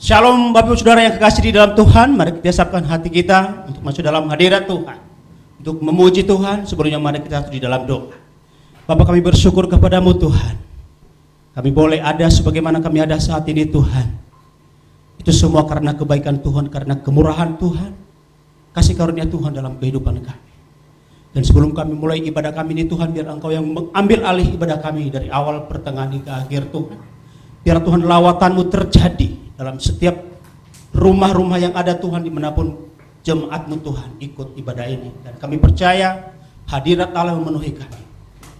Shalom Bapak Ibu Saudara yang kekasih di dalam Tuhan. Mari kita siapkan hati kita untuk masuk dalam hadirat Tuhan, untuk memuji Tuhan. Sebelumnya mari kita di dalam doa. Bapak, kami bersyukur kepadamu Tuhan. Kami boleh ada sebagaimana kami ada saat ini Tuhan. Itu semua karena kebaikan Tuhan, karena kemurahan Tuhan, kasih karunia Tuhan dalam kehidupan kami. Dan sebelum kami mulai ibadah kami ini Tuhan, biar Engkau yang mengambil alih ibadah kami dari awal, pertengahan hingga akhir Tuhan. Biar Tuhan lawatanmu terjadi dalam setiap rumah-rumah yang ada Tuhan, dimanapun jemaatmu Tuhan ikut ibadah ini. Dan kami percaya hadirat Allah memenuhi kami.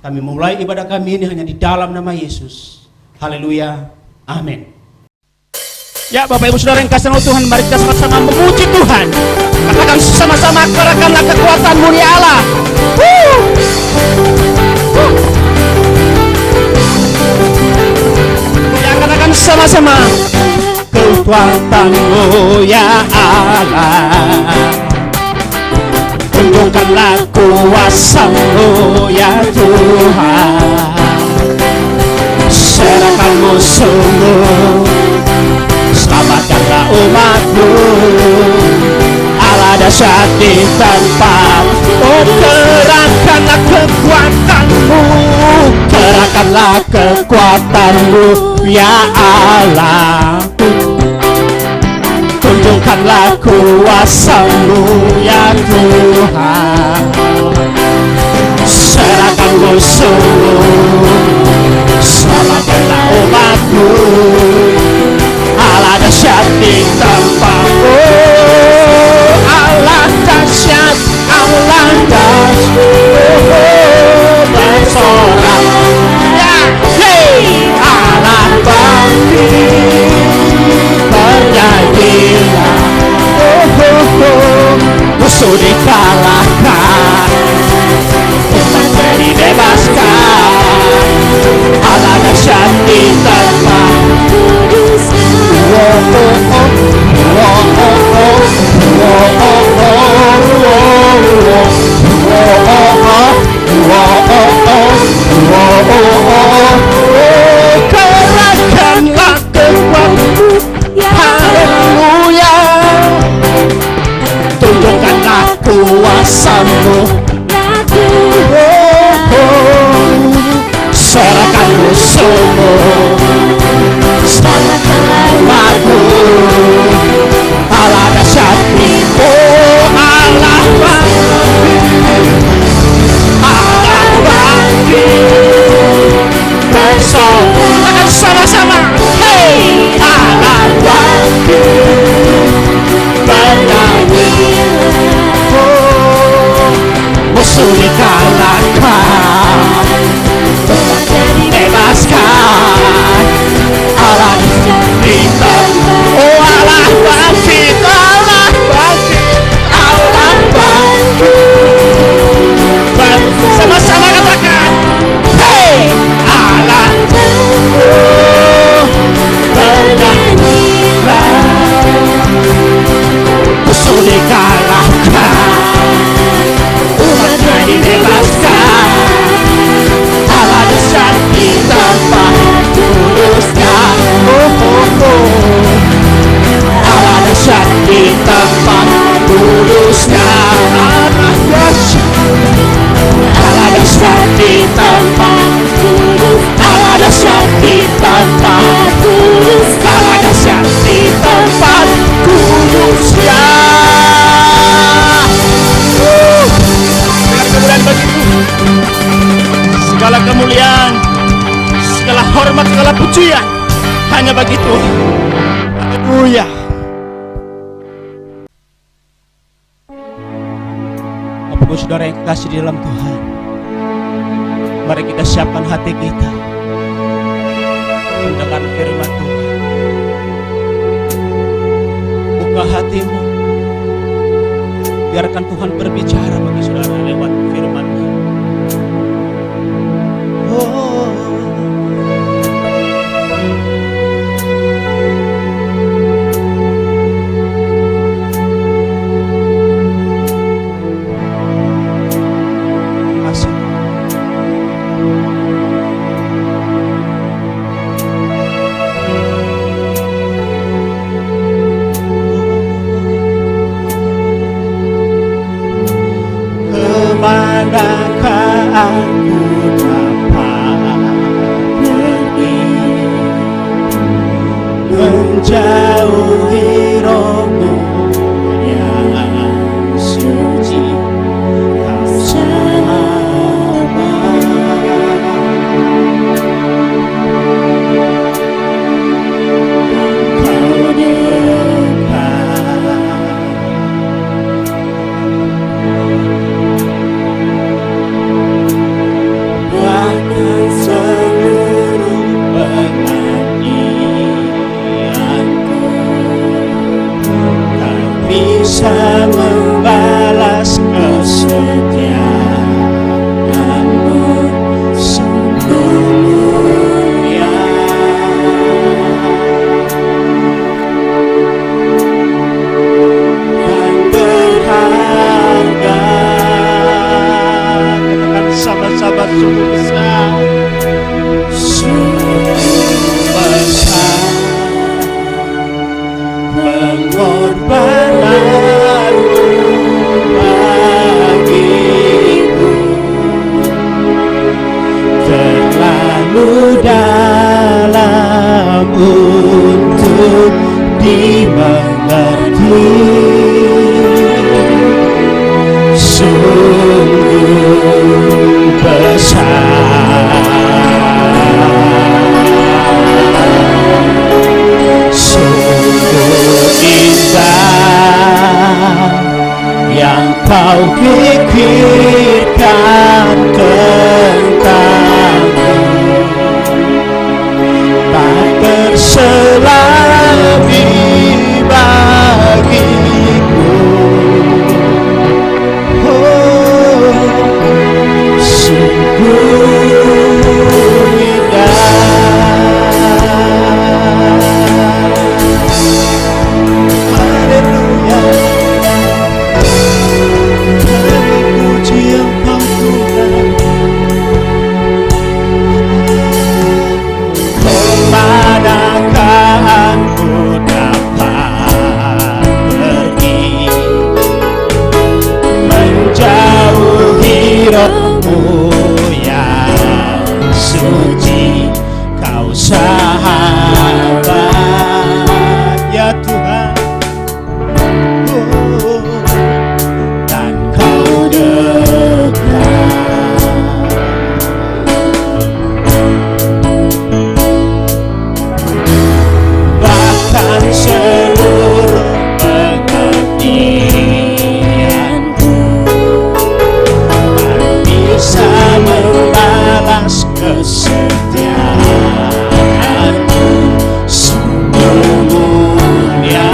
Kami mulai ibadah kami ini hanya di dalam nama Yesus. Haleluya, amin. Ya Bapak Ibu Saudara yang kasih nama Tuhan, mari kita sama-sama memuji Tuhan. Katakan sama-sama, kerahkanlah kekuatan-Mu ya Allah. Ya, katakan sama-sama, kekuatan-Mu ya Allah, tunjukkanlah kuasa-Mu ya Tuhan, serahkan musuh-Mu, selamatkanlah umat-Mu, Allah dahsyat di tempat. Oh, kerahkanlah kekuatan-Mu, kerahkanlah kekuatan-Mu ya Allah, tunjukkanlah kuasa-Mu ya Tuhan, serahkan musuh-Mu, selamatkanlah umat-Mu, Allah dahsyat di tempat. Oh, Allah dahsyat, Allah dahsyat, bersorak ya, hey, Allah bangkit, bernyanyilah, musuh dikalahkan, umat dibebaskan, Allah dahsyat di tempat. Kerahkanlah kekuatan-Mu, haleluya, tunjukkanlah kuasa-Mu, serahkan musuh-Mu, selamatkanlah umat-Mu, Allah dahsyat. Oh, Allah bangkit, Allah bangkit, bersorak sama-sama, hey, Allah bangkit, bernyanyi, oh, musuh dikalahkan, bebaskan, Allah bangkit, oh Allah bangkit, Allah bangkit, Allah bangkit, sama-sama katakan, hey, Allah bernyanyilah, musuh dikalahkan, umatnya dibebaskan, Allah dahsyat di tempat kudusnya, Allah dahsyat di tempat kudusnya, Allah dahsyat di tempat kudus, Allah dahsyat di tempat kudus, Allah dahsyat di tempat kudusnya. Segala kemuliaan, segala hormat, segala pujian hanya bagi Tuhan. Haleluya. Bapak Ibu Saudara yang kekasih di dalam Tuhan, mari kita siapkan hati kita mendengar firman Tuhan. Buka hatimu, biarkan Tuhan berbicara bagi saudara lewat firman-Nya. Oh, menjauhi rohmu yang suci. Kau sabar, kau dekat, bahkan seluruh penganiayanku tak bisa membalas kesetiaanmu sungguh mulia. Dan berharga, katakan sama-sama, sungguh besar, sungguh besar pengorbananmu bagiku, terlalu dalam untuk dimengerti. Sungguh besar, sungguh indah yang kau pikirkan tentangku, tak terselami bagiku. Oh, sungguh indah. Haleluya, puji Engkau Tuhan. Kemanakah aku dapat pergi, menjauhi rohmu yang suci. Kau sahabat ya Tuhan, oh, dan kau dekat, bahkan seluruh pengertianku tak bisa membalas kesetiaanmu sungguh mulia.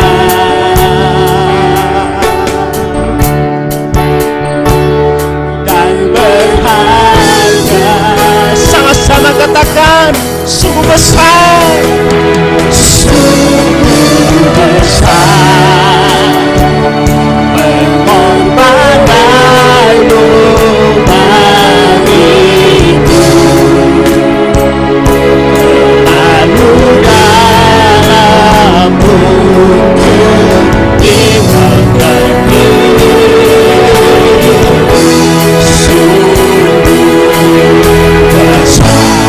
Dan berharga, sama-sama katakan, sungguh besar, sungguh besar pengorbananmu bagiku, lalu dalam untuk dimengerti. Sungguh besar,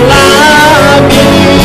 selami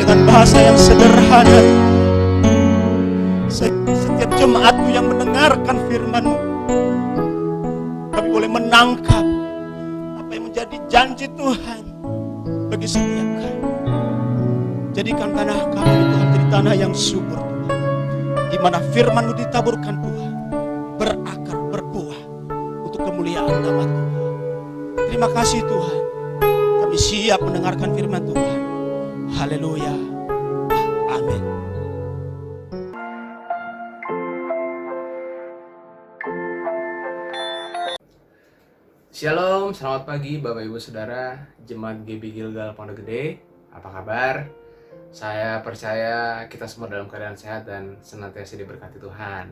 dengan bahasa yang sederhana. Setiap jemaatmu yang mendengarkan firman-Mu, kami boleh menangkap apa yang menjadi janji Tuhan bagi setiap kami. Jadikan tanah kami Tuhan jadi tanah yang subur Tuhan, di mana firman-Mu ditaburkan Tuhan, berakar, berbuah untuk kemuliaan nama Tuhan. Terima kasih Tuhan, kami siap mendengarkan firman Tuhan. Haleluya. Amin. Shalom, selamat pagi Bapak Ibu Saudara Jemaat GB Gilgal Pondok Gede. Apa kabar? Saya percaya kita semua dalam keadaan sehat dan senantiasa diberkati Tuhan.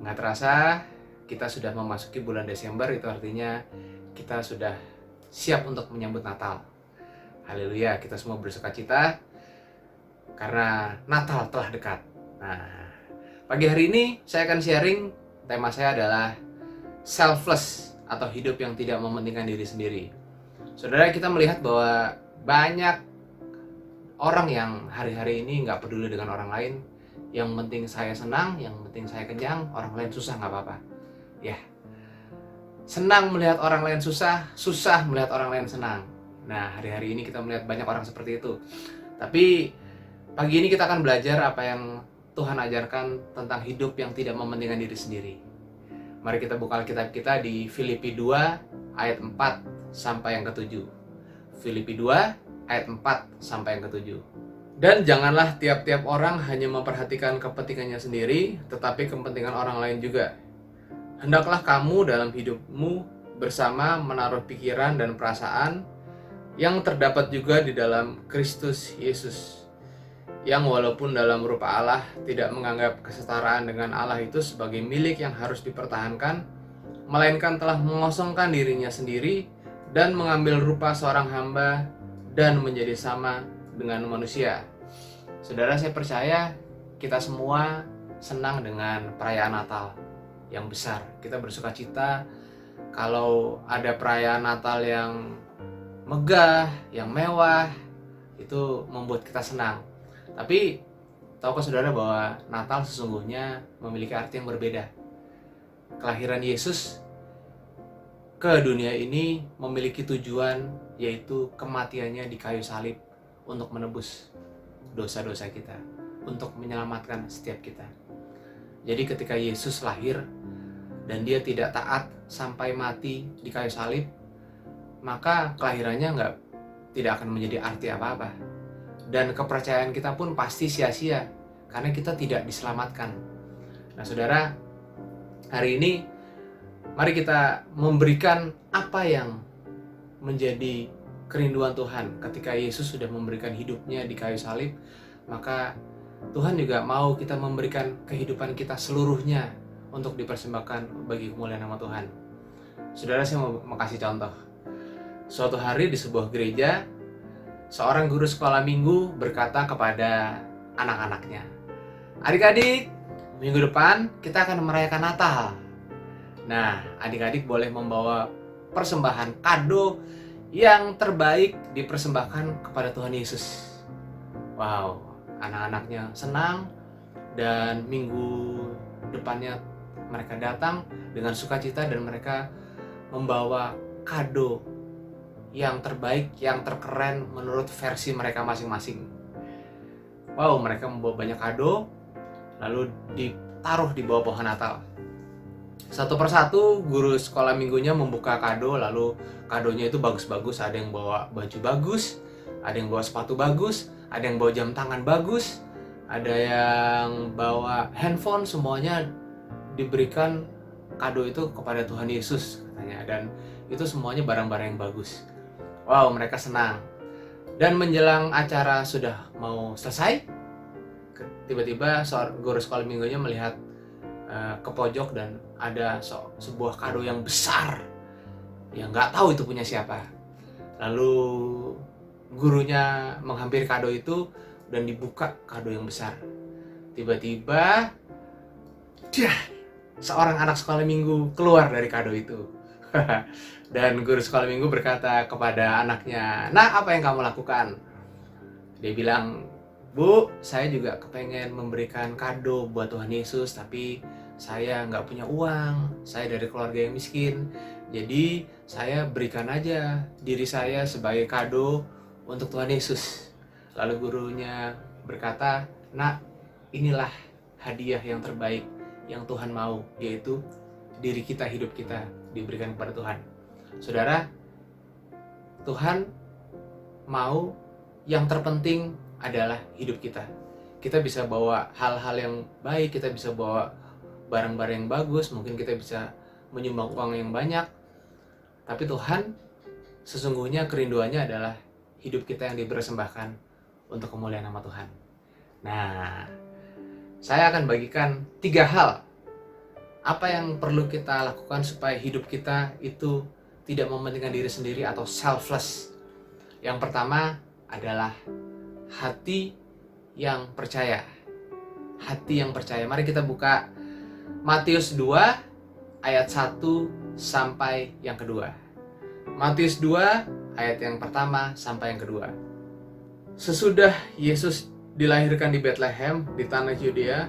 Nggak terasa kita sudah memasuki bulan Desember, itu artinya kita sudah siap untuk menyambut Natal. Haleluya, kita semua bersukacita karena Natal telah dekat. Nah, pagi hari ini saya akan sharing, tema saya adalah selfless atau hidup yang tidak mementingkan diri sendiri. Saudara, kita melihat bahwa banyak orang yang hari-hari ini nggak peduli dengan orang lain. Yang penting saya senang, yang penting saya kenyang, orang lain susah nggak apa-apa. Ya, senang melihat orang lain susah, susah melihat orang lain senang. Nah, hari-hari ini kita melihat banyak orang seperti itu. Tapi pagi ini kita akan belajar apa yang Tuhan ajarkan tentang hidup yang tidak mementingkan diri sendiri. Mari kita buka Alkitab kita di Filipi 2 ayat 4 sampai yang ke-7. Filipi 2 ayat 4 sampai yang ke-7. Dan janganlah tiap-tiap orang hanya memperhatikan kepentingannya sendiri, tetapi kepentingan orang lain juga. Hendaklah kamu dalam hidupmu bersama menaruh pikiran dan perasaan yang terdapat juga di dalam Kristus Yesus, yang walaupun dalam rupa Allah tidak menganggap kesetaraan dengan Allah itu sebagai milik yang harus dipertahankan, melainkan telah mengosongkan dirinya sendiri dan mengambil rupa seorang hamba dan menjadi sama dengan manusia. Saudara, saya percaya kita semua senang dengan perayaan Natal yang besar. Kita bersukacita kalau ada perayaan Natal yang megah, yang mewah, itu membuat kita senang. Tapi tahukah saudara bahwa Natal sesungguhnya memiliki arti yang berbeda? Kelahiran Yesus ke dunia ini memiliki tujuan, yaitu kematiannya di kayu salib untuk menebus dosa-dosa kita, untuk menyelamatkan setiap kita. Jadi ketika Yesus lahir dan dia tidak taat sampai mati di kayu salib, maka kelahirannya tidak akan menjadi arti apa-apa. Dan kepercayaan kita pun pasti sia-sia karena kita tidak diselamatkan. Nah saudara, hari ini mari kita memberikan apa yang menjadi kerinduan Tuhan. Ketika Yesus sudah memberikan hidupnya di kayu salib, maka Tuhan juga mau kita memberikan kehidupan kita seluruhnya untuk dipersembahkan bagi kemuliaan nama Tuhan. Saudara, saya mau kasih contoh. Suatu hari di sebuah gereja, seorang guru sekolah minggu berkata kepada anak-anaknya, "Adik-adik, minggu depan kita akan merayakan Natal. Nah, adik-adik boleh membawa persembahan kado yang terbaik dipersembahkan kepada Tuhan Yesus." Wow, anak-anaknya senang dan minggu depannya mereka datang dengan sukacita dan mereka membawa kado yang terbaik, yang terkeren menurut versi mereka masing-masing. Wow, mereka membawa banyak kado, lalu ditaruh di bawah pohon Natal. Satu persatu guru sekolah minggunya membuka kado, lalu kadonya itu bagus-bagus. Ada yang bawa baju bagus, ada yang bawa sepatu bagus, ada yang bawa jam tangan bagus, ada yang bawa handphone. Semuanya diberikan kado itu kepada Tuhan Yesus katanya, dan itu semuanya barang-barang yang bagus. Wow, mereka senang. Dan menjelang acara sudah mau selesai, tiba-tiba guru sekolah minggunya melihat ke pojok dan ada sebuah kado yang besar yang nggak tahu itu punya siapa. Lalu gurunya menghampiri kado itu dan dibuka kado yang besar. Tiba-tiba seorang anak sekolah minggu keluar dari kado itu. Dan guru sekolah minggu berkata kepada anaknya, "Nah, apa yang kamu lakukan?" Dia bilang, "Bu, saya juga kepengen memberikan kado buat Tuhan Yesus, tapi saya nggak punya uang, saya dari keluarga yang miskin. Jadi saya berikan aja diri saya sebagai kado untuk Tuhan Yesus." Lalu gurunya berkata, "Nak, inilah hadiah yang terbaik yang Tuhan mau, yaitu diri kita, hidup kita diberikan kepada Tuhan." Saudara, Tuhan mau yang terpenting adalah hidup kita. Kita bisa bawa hal-hal yang baik, kita bisa bawa barang-barang yang bagus, mungkin kita bisa menyumbang uang yang banyak. Tapi Tuhan sesungguhnya kerinduannya adalah hidup kita yang dipersembahkan untuk kemuliaan nama Tuhan. Nah, saya akan bagikan 3 hal apa yang perlu kita lakukan supaya hidup kita itu tidak mementingkan diri sendiri atau selfless. Yang pertama adalah hati yang percaya. Hati yang percaya. Mari kita buka Matius 2 ayat 1 sampai yang kedua. Matius 2 ayat yang pertama sampai yang kedua. Sesudah Yesus dilahirkan di Bethlehem di tanah Yudea,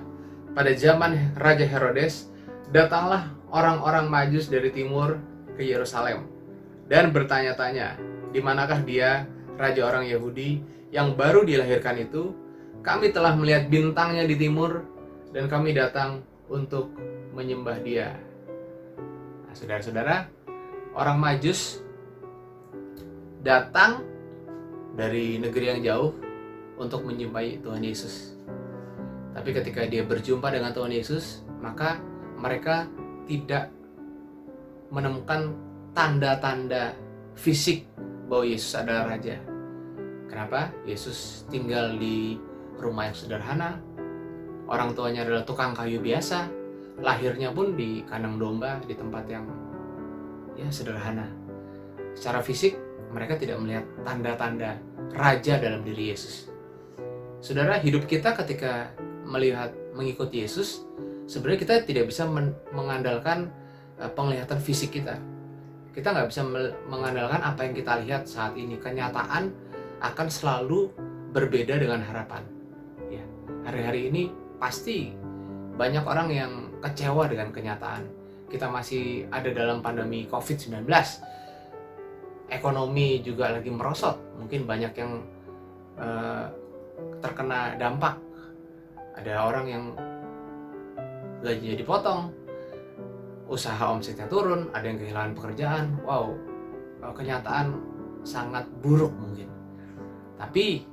pada zaman Raja Herodes, datanglah orang-orang Majus dari timur ke Yerusalem dan bertanya-tanya, "Di manakah dia, raja orang Yahudi yang baru dilahirkan itu? Kami telah melihat bintangnya di timur dan kami datang untuk menyembah dia." Nah, saudara-saudara, orang Majus datang dari negeri yang jauh untuk menyembah Tuhan Yesus. Tapi ketika dia berjumpa dengan Tuhan Yesus, maka mereka tidak menemukan tanda-tanda fisik bahwa Yesus adalah raja. Kenapa? Yesus tinggal di rumah yang sederhana, orang tuanya adalah tukang kayu biasa, lahirnya pun di kandang domba, di tempat yang sederhana. Secara fisik mereka tidak melihat tanda-tanda raja dalam diri Yesus. Saudara, hidup kita ketika mengikuti Yesus, sebenarnya kita tidak bisa mengandalkan penglihatan fisik kita. Kita nggak bisa mengandalkan apa yang kita lihat saat ini. Kenyataan akan selalu berbeda dengan harapan. Ya, hari-hari ini pasti banyak orang yang kecewa dengan kenyataan. Kita masih ada dalam pandemi COVID-19. Ekonomi juga lagi merosot. Mungkin banyak yang terkena dampak. Ada orang yang gajinya dipotong, usaha omsetnya turun, ada yang kehilangan pekerjaan. Wow, kenyataan sangat buruk mungkin. Tapi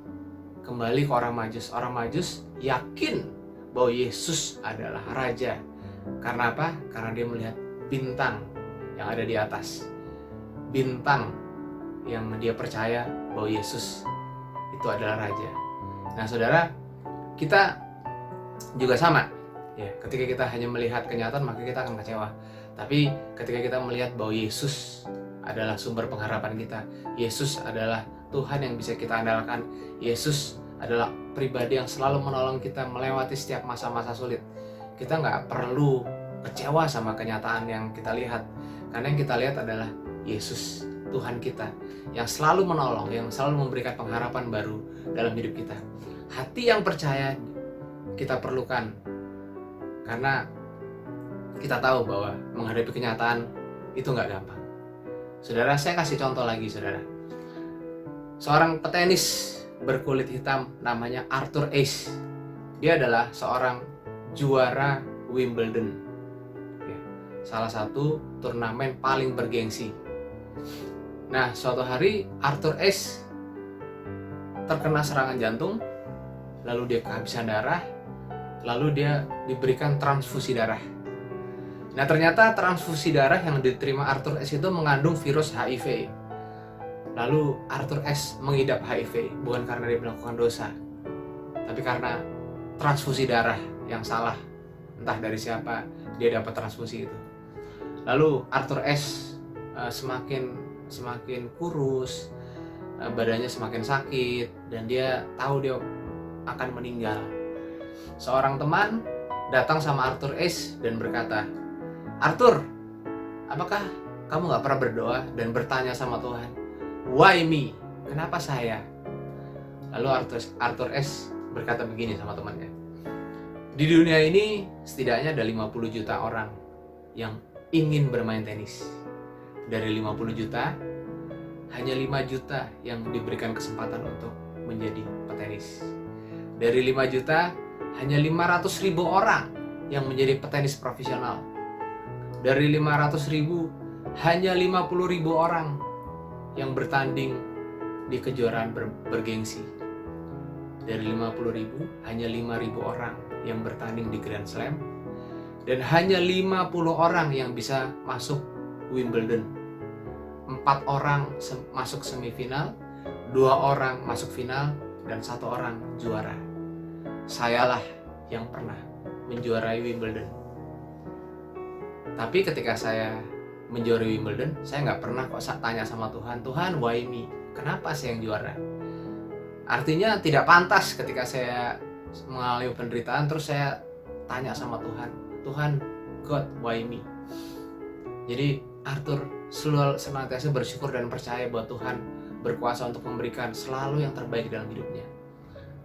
kembali ke orang Majus. Orang Majus yakin bahwa Yesus adalah raja. Karena apa? Karena dia melihat bintang yang ada di atas. Bintang yang dia percaya bahwa Yesus itu adalah raja. Nah, saudara, kita juga sama. Ya, ketika kita hanya melihat kenyataan, maka kita akan kecewa. Tapi ketika kita melihat bahwa Yesus adalah sumber pengharapan kita, Yesus adalah Tuhan yang bisa kita andalkan, Yesus adalah pribadi yang selalu menolong kita melewati setiap masa-masa sulit, kita nggak perlu kecewa sama kenyataan yang kita lihat. Karena yang kita lihat adalah Yesus, Tuhan kita, yang selalu menolong, yang selalu memberikan pengharapan baru dalam hidup kita. Hati yang percaya kita perlukan, karena kita tahu bahwa menghadapi kenyataan itu nggak gampang. Saudara, saya kasih contoh lagi, saudara. Seorang petenis berkulit hitam namanya Arthur Ashe. Dia adalah seorang juara Wimbledon, ya, salah satu turnamen paling bergengsi. Nah, suatu hari Arthur Ashe terkena serangan jantung, lalu dia kehabisan darah, lalu dia diberikan transfusi darah. Nah, ternyata transfusi darah yang diterima Arthur Ashe itu mengandung virus HIV. Lalu Arthur Ashe mengidap HIV bukan karena dia melakukan dosa, tapi karena transfusi darah yang salah. Entah dari siapa dia dapat transfusi itu. Lalu Arthur Ashe semakin kurus, badannya semakin sakit, dan dia tahu dia akan meninggal. Seorang teman datang sama Arthur Ashe dan berkata, "Arthur, apakah kamu gak pernah berdoa dan bertanya sama Tuhan, why me? Kenapa saya?" Lalu Arthur S berkata begini sama temannya, di dunia ini setidaknya ada 50 juta orang yang ingin bermain tenis. Dari 50 juta, hanya 5 juta yang diberikan kesempatan untuk menjadi petenis. Dari 5 juta, hanya 500.000 orang yang menjadi petenis profesional. Dari 500.000, hanya 50.000 orang yang bertanding di kejuaraan bergengsi. Dari 50.000, hanya 5.000 orang yang bertanding di Grand Slam. Dan hanya 50 orang yang bisa masuk Wimbledon. 4 orang masuk semifinal, 2 orang masuk final, dan 1 orang juara. Sayalah yang pernah menjuarai Wimbledon. Tapi ketika saya menjuarai Wimbledon, saya nggak pernah kok tanya sama Tuhan, Tuhan, why me? Kenapa saya yang juara? Artinya tidak pantas ketika saya mengalami penderitaan, terus saya tanya sama Tuhan, Tuhan, God, why me? Jadi Arthur selalu senantiasa bersyukur dan percaya bahwa Tuhan berkuasa untuk memberikan selalu yang terbaik dalam hidupnya.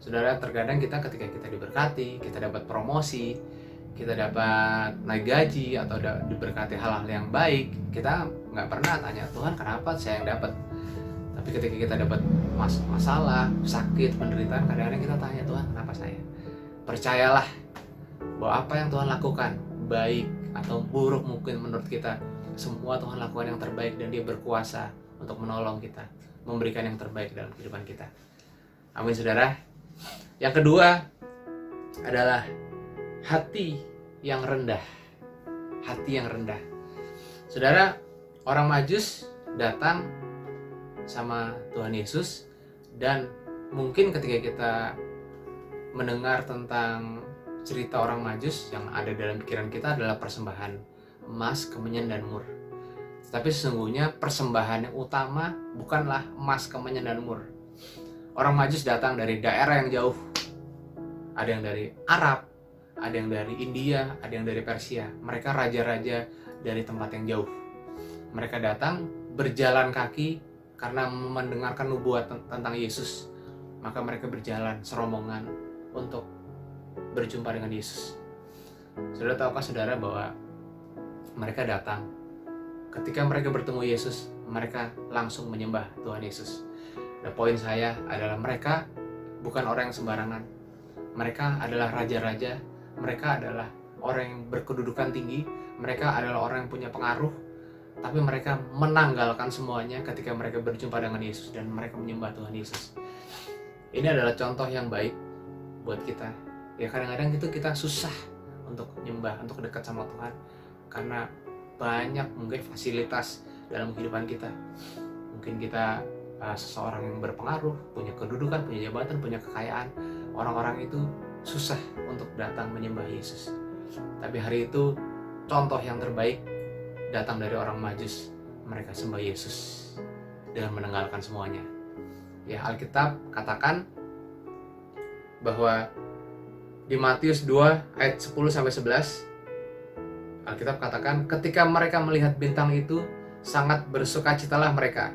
Saudara, terkadang ketika kita diberkati, kita dapat promosi, kita dapat naik gaji, atau diberkati hal-hal yang baik, kita nggak pernah tanya, Tuhan kenapa saya yang dapat? Tapi ketika kita dapat masalah, sakit, penderitaan, kadang-kadang kita tanya, Tuhan kenapa saya? Percayalah bahwa apa yang Tuhan lakukan, baik atau buruk mungkin menurut kita, semua Tuhan lakukan yang terbaik, dan Dia berkuasa untuk menolong kita, memberikan yang terbaik dalam kehidupan kita. Amin, saudara. Yang kedua adalah hati yang rendah. Hati yang rendah. Saudara, orang Majus datang sama Tuhan Yesus, dan mungkin ketika kita mendengar tentang cerita orang Majus, yang ada dalam pikiran kita adalah persembahan emas, kemenyan, dan mur. Tapi sesungguhnya persembahan yang utama bukanlah emas, kemenyan, dan mur. Orang Majus datang dari daerah yang jauh. Ada yang dari Arab, ada yang dari India, ada yang dari Persia. Mereka raja-raja dari tempat yang jauh. Mereka datang berjalan kaki karena mendengarkan nubuat tentang Yesus. Maka mereka berjalan serombongan untuk berjumpa dengan Yesus. Saudara, tahukah saudara bahwa mereka datang, ketika mereka bertemu Yesus, mereka langsung menyembah Tuhan Yesus. Dan poin saya adalah mereka bukan orang yang sembarangan. Mereka adalah raja-raja, mereka adalah orang yang berkedudukan tinggi, mereka adalah orang yang punya pengaruh, tapi mereka menanggalkan semuanya ketika mereka berjumpa dengan Yesus dan mereka menyembah Tuhan Yesus. Ini adalah contoh yang baik buat kita. Ya, kadang-kadang itu kita susah untuk menyembah, untuk dekat sama Tuhan, karena banyak mungkin fasilitas dalam kehidupan kita. Mungkin kita seseorang yang berpengaruh, punya kedudukan, punya jabatan, punya kekayaan. Orang-orang itu susah untuk datang menyembah Yesus. Tapi hari itu contoh yang terbaik datang dari orang Majus. Mereka sembah Yesus dengan meninggalkan semuanya. Ya, Alkitab katakan bahwa di Matius 2 ayat 10-11, Alkitab katakan, ketika mereka melihat bintang itu, sangat bersukacitalah mereka.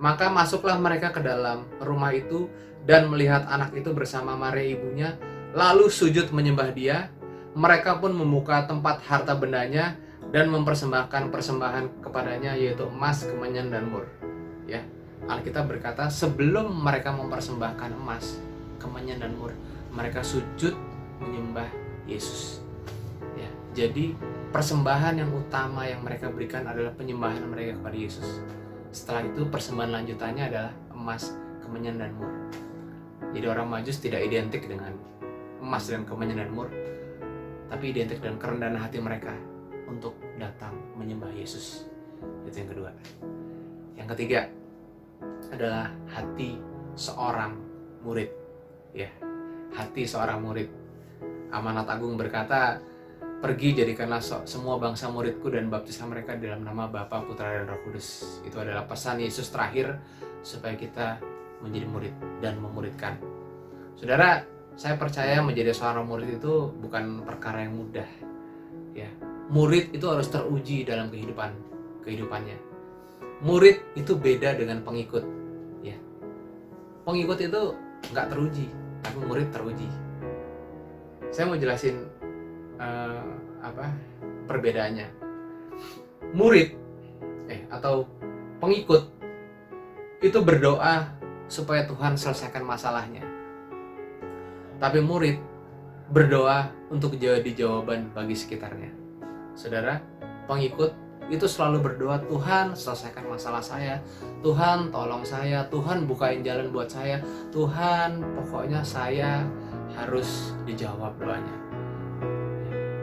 Maka masuklah mereka ke dalam rumah itu dan melihat anak itu bersama Maria ibunya, lalu sujud menyembah Dia. Mereka pun membuka tempat harta bendanya dan mempersembahkan persembahan kepadanya, yaitu emas, kemenyan, dan mur. Ya, Alkitab berkata sebelum mereka mempersembahkan emas, kemenyan, dan mur, mereka sujud menyembah Yesus. Ya, jadi persembahan yang utama yang mereka berikan adalah penyembahan mereka kepada Yesus. Setelah itu persembahan lanjutannya adalah emas, kemenyan, dan mur. Jadi orang Majus tidak identik dengan emas dan kemenyan dan mur, tapi identik dengan kerendahan hati mereka untuk datang menyembah Yesus. Itu yang kedua. Yang ketiga adalah hati seorang murid. Ya, hati seorang murid. Amanat Agung berkata, pergi jadikanlah semua bangsa muridku dan baptislah mereka dalam nama Bapa, Putra, dan Roh Kudus. Itu adalah pesan Yesus terakhir supaya kita menjadi murid dan memuridkan. Saudara, saya percaya menjadi seorang murid itu bukan perkara yang mudah. Ya, murid itu harus teruji dalam kehidupannya. Murid itu beda dengan pengikut. Ya, pengikut itu nggak teruji, tapi murid teruji. Saya mau jelasin perbedaannya. Murid atau pengikut itu berdoa supaya Tuhan selesaikan masalahnya. Tapi murid berdoa untuk jadi jawaban bagi sekitarnya. Saudara, pengikut itu selalu berdoa, Tuhan selesaikan masalah saya, Tuhan tolong saya, Tuhan bukain jalan buat saya, Tuhan pokoknya saya harus dijawab doanya.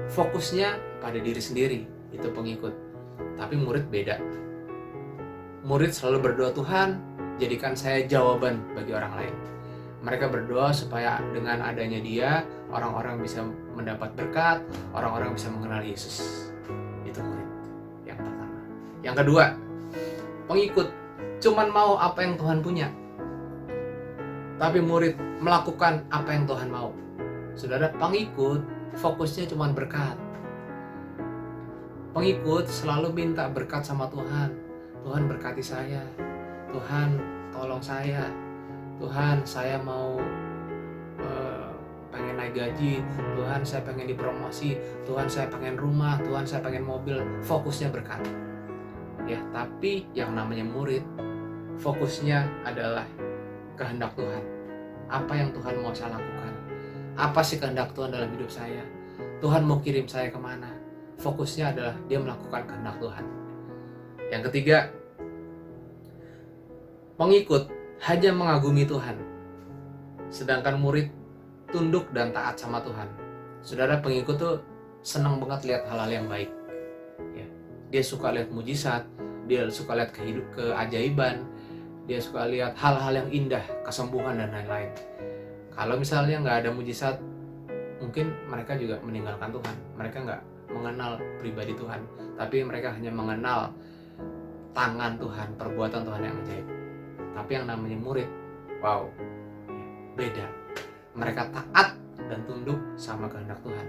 Fokusnya pada diri sendiri, itu pengikut. Tapi murid beda. Murid selalu berdoa, Tuhan jadikan saya jawaban bagi orang lain. Mereka berdoa supaya dengan adanya dia, orang-orang bisa mendapat berkat, orang-orang bisa mengenal Yesus. Itu murid yang pertama. Yang kedua, pengikut cuman mau apa yang Tuhan punya. Tapi murid melakukan apa yang Tuhan mau. Saudara, pengikut fokusnya cuman berkat. Pengikut selalu minta berkat sama Tuhan. Tuhan berkati saya. Tuhan tolong saya. Tuhan, saya mau pengen naik gaji. Tuhan, saya pengen dipromosi. Tuhan, saya pengen rumah. Tuhan, saya pengen mobil. Fokusnya berkat. Ya, tapi yang namanya murid, fokusnya adalah kehendak Tuhan. Apa yang Tuhan mau saya lakukan? Apa sih kehendak Tuhan dalam hidup saya? Tuhan mau kirim saya kemana? Fokusnya adalah dia melakukan kehendak Tuhan. Yang ketiga, pengikut hanya mengagumi Tuhan, sedangkan murid tunduk dan taat sama Tuhan. Saudara, pengikut tuh senang banget lihat hal-hal yang baik. Ya, dia suka lihat mujizat, dia suka lihat keajaiban, dia suka lihat hal-hal yang indah, kesembuhan dan lain-lain. Kalau misalnya nggak ada mujizat, mungkin mereka juga meninggalkan Tuhan. Mereka nggak mengenal pribadi Tuhan, tapi mereka hanya mengenal tangan Tuhan, perbuatan Tuhan yang ajaib. Tapi yang namanya murid, wow, beda. Mereka taat dan tunduk sama kehendak Tuhan.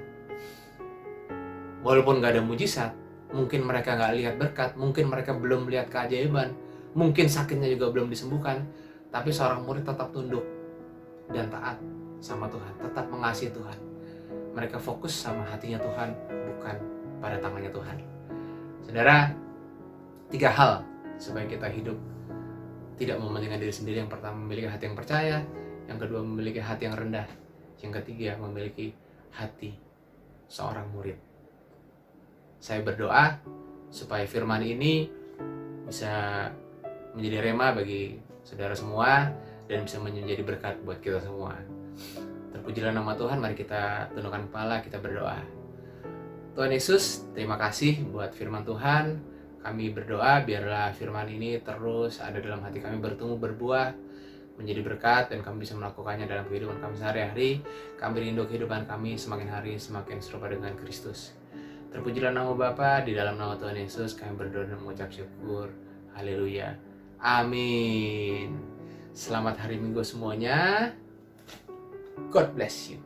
Walaupun gak ada mujizat, mungkin mereka gak lihat berkat, mungkin mereka belum lihat keajaiban, mungkin sakitnya juga belum disembuhkan, tapi seorang murid tetap tunduk dan taat sama Tuhan, tetap mengasihi Tuhan. Mereka fokus sama hatinya Tuhan, bukan pada tangannya Tuhan. Saudara, 3 hal supaya kita hidup tidak mementingkan diri sendiri. Yang pertama, memiliki hati yang percaya. Yang kedua, memiliki hati yang rendah. Yang ketiga, memiliki hati seorang murid. Saya berdoa supaya firman ini bisa menjadi rema bagi saudara semua dan bisa menjadi berkat buat kita semua. Terpujilah nama Tuhan. Mari kita tundukkan kepala, kita berdoa. Tuhan Yesus, terima kasih buat firman Tuhan. Kami berdoa biarlah firman ini terus ada dalam hati kami, bertumbuh, berbuah, menjadi berkat, dan kami bisa melakukannya dalam kehidupan kami sehari-hari. Kami rindu kehidupan kami semakin hari semakin serupa dengan Kristus. Terpujilah nama Bapa, di dalam nama Tuhan Yesus kami berdoa dan mengucap syukur. Haleluya. Amin. Selamat hari Minggu semuanya. God bless you.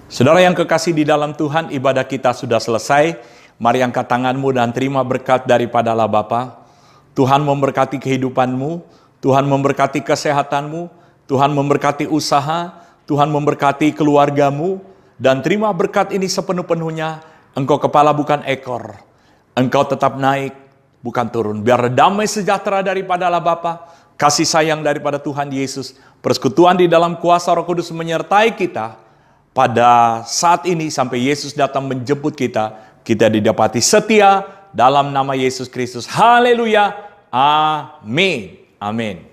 Saudara yang kekasih di dalam Tuhan, ibadah kita sudah selesai. Mari angkat tanganmu dan terima berkat daripada Allah Bapa. Tuhan memberkati kehidupanmu, Tuhan memberkati kesehatanmu, Tuhan memberkati usaha, Tuhan memberkati keluargamu, dan terima berkat ini sepenuh-penuhnya. Engkau kepala bukan ekor, engkau tetap naik bukan turun. Biar damai sejahtera daripada Allah Bapa, kasih sayang daripada Tuhan Yesus, persekutuan di dalam kuasa Roh Kudus menyertai kita pada saat ini sampai Yesus datang menjemput kita. Kita didapati setia dalam nama Yesus Kristus. Haleluya. Amin. Amin.